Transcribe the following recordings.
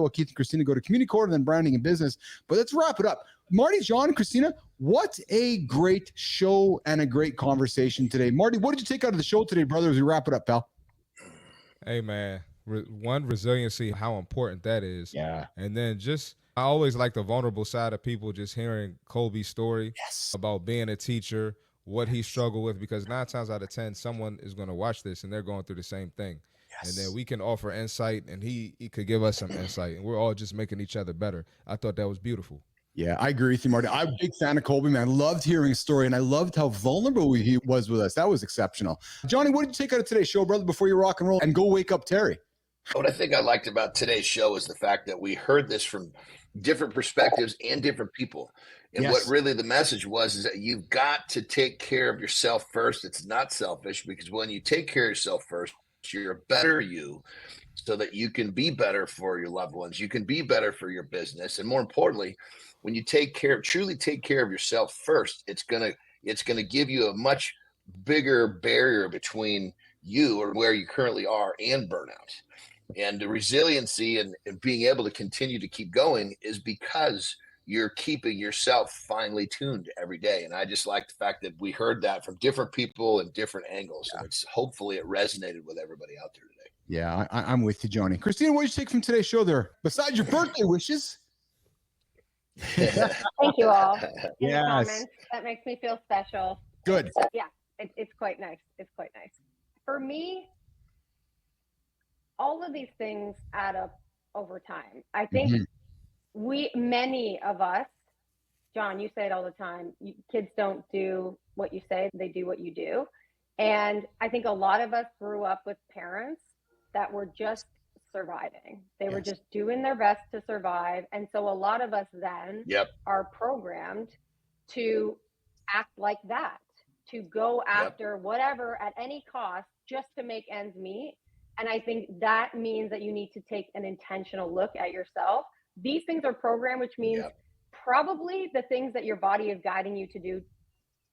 Well, Keith and Kristina go to community corner and then branding and business. But let's wrap it up. Marty, John, Kristina, what a great show and a great conversation today. Marty, what did you take out of the show today, brother, as we wrap it up, pal? Hey, man, one, resiliency, how important that is. Yeah. And then I always like the vulnerable side of people, just hearing Colby's story about being a teacher, what he struggled with, because 9 times out of 10, someone is going to watch this and they're going through the same thing. And then we can offer insight, and he could give us some insight, and we're all just making each other better. I thought that was beautiful. Yeah, I agree with you, Marty. I'm a big fan of Colby, man. I loved hearing his story, and I loved how vulnerable he was with us. That was exceptional. Jonny, what did you take out of today's show, brother, before you rock and roll and go wake up Terry? What I think I liked about today's show is the fact that we heard this from different perspectives and different people. And what really the message was is that you've got to take care of yourself first. It's not selfish, because when you take care of yourself first, you're a better you, so that you can be better for your loved ones. You can be better for your business. And more importantly, when you truly take care of yourself first, it's going to give you a much bigger barrier between you or where you currently are and burnout. And the resiliency and being able to continue to keep going is because you're keeping yourself finely tuned every day. And I just like the fact that we heard that from different people and different angles. And hopefully it resonated with everybody out there today. Yeah, I'm with you, Jonny. Kristina, what did you take from today's show there, besides your birthday wishes? Thank you all. Yes. That makes me feel special. Good. Yeah, it's quite nice. It's quite nice. For me, all of these things add up over time. I think many of us, John, you say it all the time, kids don't do what you say, they do what you do. And I think a lot of us grew up with parents that were just surviving. They were just doing their best to survive. And so a lot of us then are programmed to act like that, to go after whatever at any cost just to make ends meet. And I think that means that you need to take an intentional look at yourself. These things are programmed, which means probably the things that your body is guiding you to do,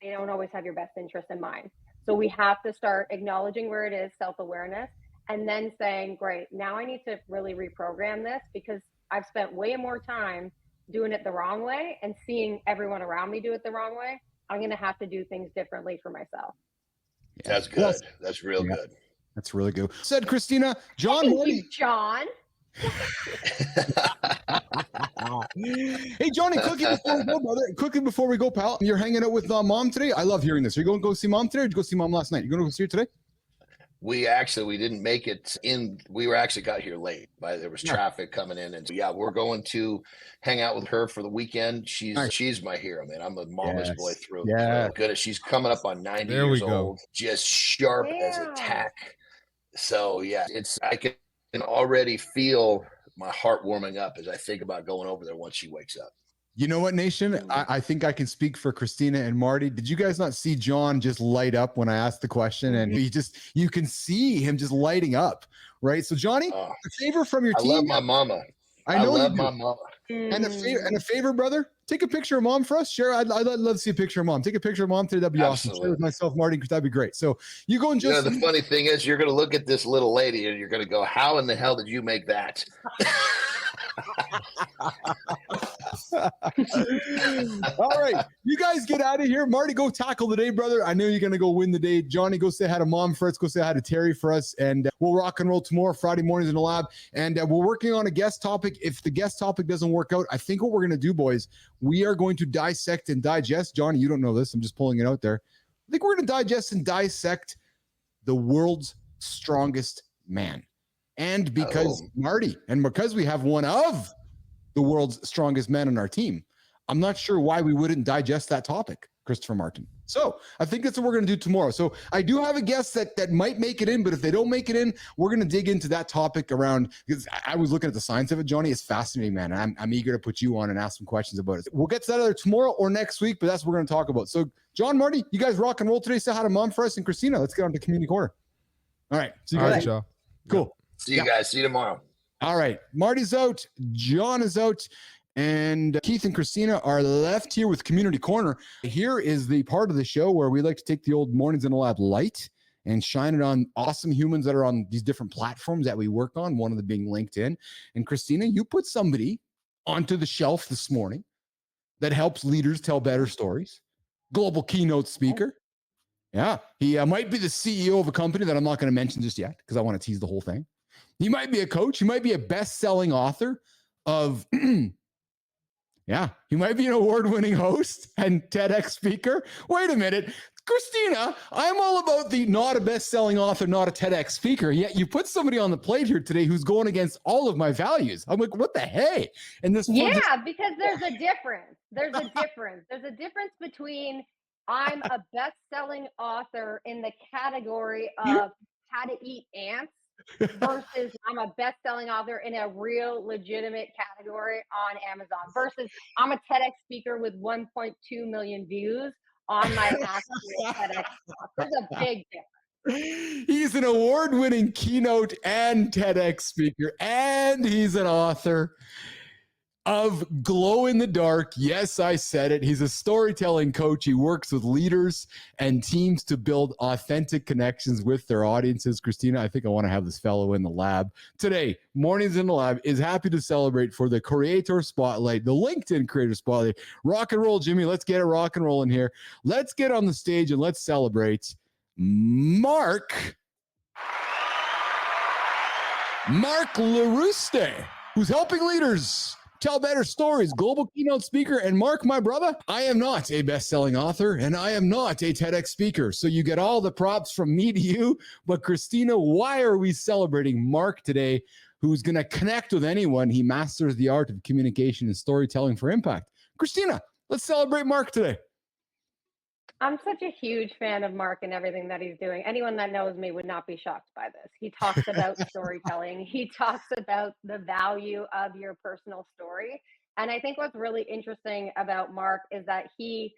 they don't always have your best interest in mind. So we have to start acknowledging where it is, self-awareness, and then saying, great, now I need to really reprogram this, because I've spent way more time doing it the wrong way and seeing everyone around me do it the wrong way. I'm going to have to do things differently for myself. That's good. That's real good. That's really good. Said Kristina, John. Thank you, John. Hey, Jonny, quickly before we go, brother. Quickly before we go, pal. You're hanging out with mom today. I love hearing this. Are you going to go see mom today, or did you go see mom last night? You going to go see her today? We didn't make it in. We actually got here late. There was traffic coming in, and we're going to hang out with her for the weekend. She's my hero, man. I'm a mama's boy through. Yeah, good. She's coming up on 90 years old, just sharp as a tack. So I can already feel my heart warming up as I think about going over there once she wakes up. You know what, nation? I think I can speak for Kristina and Marty. Did you guys not see John just light up when I asked the question? And you can see him just lighting up, right? So, Jonny, a favor from your team. I love my mama. I know love you do. my mama. And a favor, brother, take a picture of mom for us. Share. I'd love to see a picture of mom. Take a picture of mom today. That'd be awesome. Share with myself, Marty, because that'd be great. So you go and just. The funny thing is, you're going to look at this little lady and you're going to go, how in the hell did you make that? All right, you guys get out of here. Marty, go tackle the day, brother. I know you're gonna go win the day. Jonny, go say hi to mom for us. Go say hi to Terry for us, and we'll rock and roll tomorrow, Friday mornings in the lab. And we're working on a guest topic. If the guest topic doesn't work out, I think what we're gonna do, boys, we are going to dissect and digest. Jonny, you don't know this. I'm just pulling it out there. I think we're gonna digest and dissect the world's strongest man. And because Marty, and because we have one of the world's strongest men on our team, I'm not sure why we wouldn't digest that topic, Christopher Martin. So I think that's what we're going to do tomorrow. So I do have a guest that might make it in, but if they don't make it in, we're going to dig into that topic around, because I was looking at the science of it, Jonny. It's fascinating, man. And I'm eager to put you on and ask some questions about it. We'll get to that either tomorrow or next week, but that's what we're going to talk about. So John, Marty, you guys rock and roll today. Say hi to mom for us, and Kristina. Let's get on to community corner. All right. See you guys. All right, y'all. Cool. See you guys. See you tomorrow. All right. Marty's out. John is out. And Keith and Kristina are left here with Community Corner. Here is the part of the show where we like to take the old mornings in the lab light and shine it on awesome humans that are on these different platforms that we work on, one of them being LinkedIn. And Kristina, you put somebody onto the shelf this morning that helps leaders tell better stories. Global keynote speaker. Yeah, he might be the CEO of a company that I'm not going to mention just yet because I want to tease the whole thing. He might be a coach. He might be a best-selling author of, yeah, he might be an award-winning host and TEDx speaker. Wait a minute. Kristina, I'm all about the not a best-selling author, not a TEDx speaker. Yet you put somebody on the plate here today who's going against all of my values. I'm like, what the hey? And this, because there's a difference. There's a difference. There's a difference between I'm a best-selling author in the category of how to eat ants versus I'm a best-selling author in a real legitimate category on Amazon versus I'm a TEDx speaker with 1.2 million views on my actual TEDx talk. There's a big difference. He's an award-winning keynote and TEDx speaker, and he's an author of Glow in the Dark. Yes, I said it. He's a storytelling coach. He works with leaders and teams to build authentic connections with their audiences. Kristina, I think I want to have this fellow in the lab. Today, Mornings in the Lab is happy to celebrate for the Creator Spotlight, the LinkedIn Creator Spotlight. Rock and roll, Jimmy. Let's get it rock and rolling here. Let's get on the stage and let's celebrate Mark LaRuste, who's helping leaders tell better stories, global keynote speaker. And Mark, my brother, I am not a best-selling author and I am not a TEDx speaker. So you get all the props from me to you. But Kristina, why are we celebrating Mark today, who's going to connect with anyone? He masters the art of communication and storytelling for impact. Kristina, let's celebrate Mark today. I'm such a huge fan of Mark and everything that he's doing. Anyone that knows me would not be shocked by this. He talks about storytelling. He talks about the value of your personal story. And I think what's really interesting about Mark is that he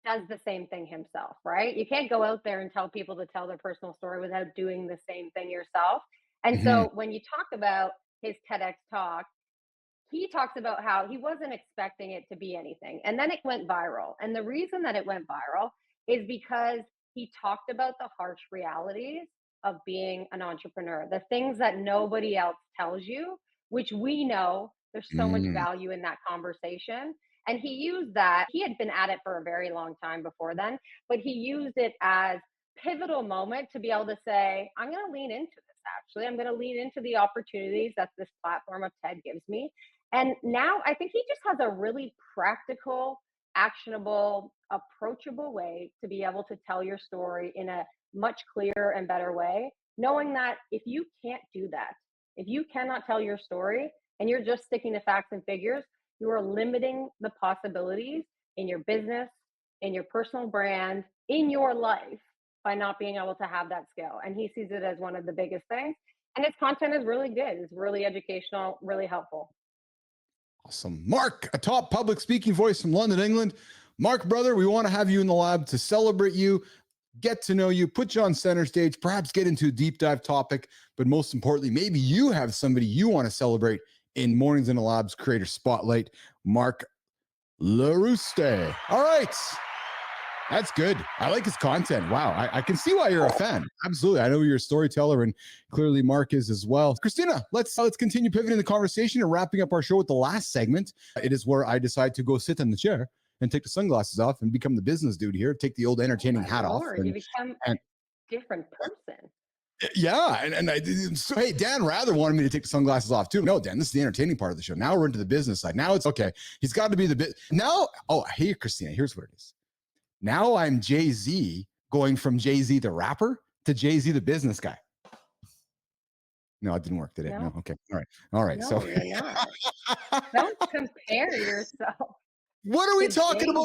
does the same thing himself, right? You can't go out there and tell people to tell their personal story without doing the same thing yourself. And so when you talk about his TEDx talk, he talks about how he wasn't expecting it to be anything. And then it went viral. And the reason that it went viral is because he talked about the harsh realities of being an entrepreneur, the things that nobody else tells you, which we know there's so much value in that conversation. And he used that. He had been at it for a very long time before then, but he used it as pivotal moment to be able to say, I'm going to lean into this. Actually, I'm going to lean into the opportunities that this platform of TED gives me. And now I think he just has a really practical, actionable, approachable way to be able to tell your story in a much clearer and better way, knowing that if you can't do that, if you cannot tell your story and you're just sticking to facts and figures, you are limiting the possibilities in your business, in your personal brand, in your life by not being able to have that skill. And he sees it as one of the biggest things. And his content is really good. It's really educational, really helpful. Awesome. Mark, a top public speaking voice from London, England. Mark, brother, we want to have you in the lab to celebrate you, get to know you, put you on center stage, perhaps get into a deep dive topic. But most importantly, maybe you have somebody you want to celebrate in Mornings in the Lab's Creator Spotlight, Mark LaRuste. All right. That's good. I like his content. Wow. I can see why you're a fan. Absolutely. I know you're a storyteller and clearly Mark is as well. Kristina, let's continue pivoting the conversation and wrapping up our show with the last segment. It is where I decide to go sit in the chair and take the sunglasses off and become the business dude here, take the old entertaining hat off. You become a different person. Yeah. So, hey, Dan rather wanted me to take the sunglasses off too. No, Dan, this is the entertaining part of the show. Now we're into the business side. Now it's okay. He's got to be the bit. Now, hey, Kristina, here's what it is. Now I'm Jay-Z going from Jay-Z the rapper to Jay-Z the business guy. No, it didn't work, did it? No. Okay. All right. No, so you're not. Don't compare yourself. What are we talking about